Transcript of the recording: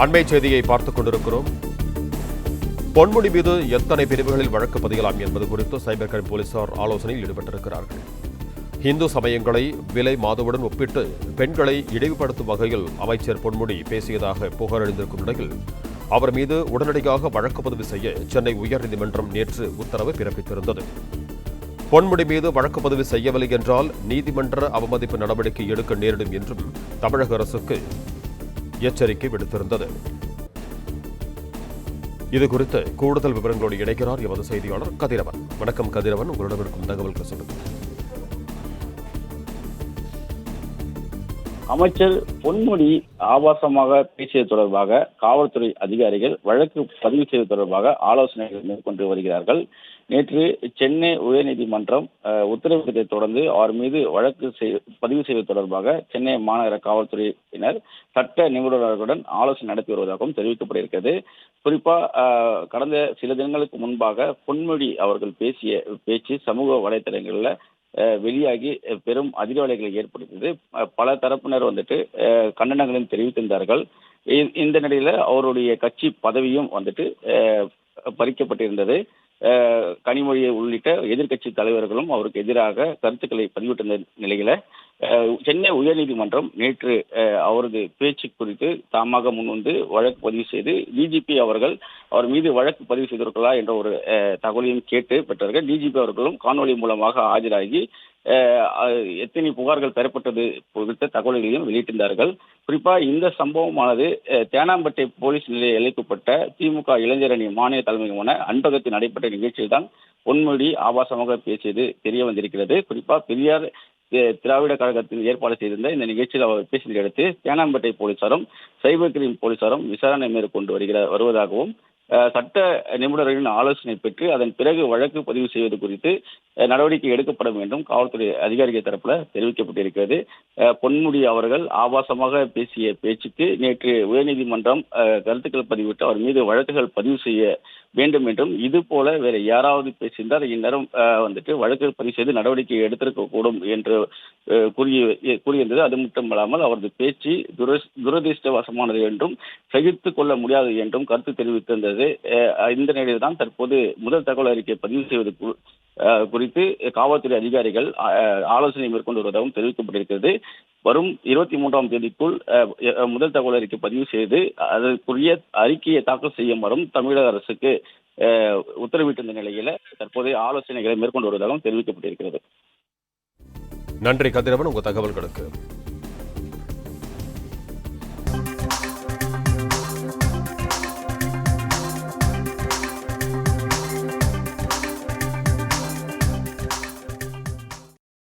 அண்மை செய்தியை பார்த்துக் கொண்டிருக்கிறோம். பொன்முடி மீது எத்தனை பிரிவுகளில் வழக்கு பதியலாம் என்பது குறித்து சைபர் கிரைம் போலீசார் ஆலோசனையில் ஈடுபட்டிருக்கிறார்கள். இந்து சமயங்களை விலை மாதுவுடன் ஒப்பிட்டு பெண்களை இழிவுபடுத்தும் வகையில் அமைச்சர் பொன்முடி பேசியதாக புகார் எழுந்திருக்கும் நிலையில் அவர் மீது உடனடியாக வழக்கு பதிவு செய்ய சென்னை உயர்நீதிமன்றம் நேற்று உத்தரவு பிறப்பித்திருந்தது. பொன்முடி மீது வழக்கு பதிவு செய்யவில்லை என்றால் நீதிமன்ற அவமதிப்பு நடவடிக்கை எடுக்க நேரிடும் என்றும் தமிழக அரசுக்கு எச்சரிக்கை விடுத்திருந்தது. இதுகுறித்து கூடுதல் விவரங்களோடு இணைக்கிறார் எமது செய்தியாளர் கதிரவன். வணக்கம் கதிரவன், உங்களிடம் இருக்கும் தகவல்கள் சொல்லுங்கள். அமைச்சர் பொன்முடி ஆபாசமாக பேசியது தொடர்பாக காவல்துறை அதிகாரிகள் வழக்கு பதிவு செய்வது தொடர்பாக ஆலோசனைகள் மேற்கொண்டு வருகிறார்கள். நேற்று சென்னை உயர்நீதிமன்றம் உத்தரவிட்டதை தொடர்ந்து அவர் மீது வழக்கு பதிவு செய்வது தொடர்பாக சென்னை மாநகர காவல்துறையினர் சட்ட நிபுணர்களுடன் ஆலோசனை நடத்தி வருவதாகவும் தெரிவிக்கப்பட்டிருக்கிறது. குறிப்பா கடந்த சில தினங்களுக்கு முன்பாக பொன்முடி அவர்கள் பேசிய பேச்சு சமூக வலைதளங்களில் வெளியாகி பெரும் அதிர்வலைகளை ஏற்படுத்தியது. பல தரப்பினர் கண்டனங்களையும் தெரிவித்திருந்தார்கள். இந்த நிலையில அவருடைய கட்சி பதவியும் பறிக்கப்பட்டிருந்தது. கனிமொழியை உள்ளிட்ட எதிர்க்கட்சி தலைவர்களும் அவருக்கு எதிராக கருத்துக்களை பதிவிட்டிருந்த நிலையில சென்னை உயர்நீதிமன்றம் நேற்று அவரது பேச்சு குறித்து தாமாக முன்வந்து வழக்கு பதிவு செய்து டிஜிபி அவர்கள் அவர் மீது வழக்கு பதிவு செய்திருக்கிறதா என்ற ஒரு தகவலையும் கேட்டு பெற்றார்கள். டிஜிபி அவர்களும் காணொலி மூலமாக ஆஜராகி எத்தனை புகார்கள் பெறப்பட்டது குறித்த தகவல்களையும் வெளியிட்டிருந்தார்கள். குறிப்பா இந்த சம்பவமானது தேனாம்பேட்டை போலீஸ் நிலைய எல்லைக்குட்பட்ட திமுக இளைஞரணி மாநில தலைமையிலான அன்பகத்தில் நடைபெற்ற நிகழ்ச்சியில் தான் பொன்முடி ஆபாசமாக பேசியது தெரிய வந்திருக்கிறது. குறிப்பா பெரியார் திராவிட கழகத்தில் ஏற்பாடு செய்திருந்த இந்த நிகழ்ச்சியில் அவர் பேசியதை அடுத்து தேனாம்பேட்டை போலீசாரும் சைபர் கிரைம் போலீசாரும் விசாரணை மேற்கொண்டு வருவதாகவும் சட்ட நிபுணர்களின் ஆலோசனை பெற்று அதன் பிறகு வழக்கு பதிவு செய்வது குறித்து நடவடிக்கை எடுக்கப்படும் என்றும் காவல்துறை அதிகாரிகள் தரப்புல தெரிவிக்கப்பட்டிருக்கிறது. பொன்முடி அவர்கள் ஆபாசமாக பேசிய பேச்சுக்கு நேற்று உயர்நீதிமன்றம் கருத்துக்கள் பதிவிட்டு அவர் மீது வழக்குகள் பதிவு செய்ய வேண்டும் என்றும், இது போல வேற யாராவது பேசியிருந்தால் இந்நேரம் வழக்குகள் பதிவு செய்து நடவடிக்கை எடுத்திருக்க கூடும் என்று கூறியிருந்தது. அது மட்டுமல்லாமல் அவரது பேச்சு துரதிருஷ்டவசமானது என்றும் சகித்துக் கொள்ள முடியாது என்றும் கருத்து தெரிவித்திருந்தது. இந்த நிலையில் தான் தற்போது முதல் தகவல் அறிக்கை பதிவு செய்வது குறித்து காவல்துறை அதிகாரிகள் ஆலோசனை மேற்கொண்டு வருவதாகவும் தெரிவிக்கப்பட்டிருக்கிறது. வரும் 23ஆம் தேதிக்குள் முதல் தகவல் அறிக்கை பதிவு செய்து அதற்குரிய அறிக்கையை தாக்கல் செய்யுமாறும் தமிழக அரசுக்கு உத்தரவிட்டிருந்த நிலையில தற்போதைய ஆலோசனைகளை மேற்கொண்டு வருவதாகவும் தெரிவிக்கப்பட்டிருக்கிறது. நன்றி கதிரவன், உங்க தகவல்களுக்கு.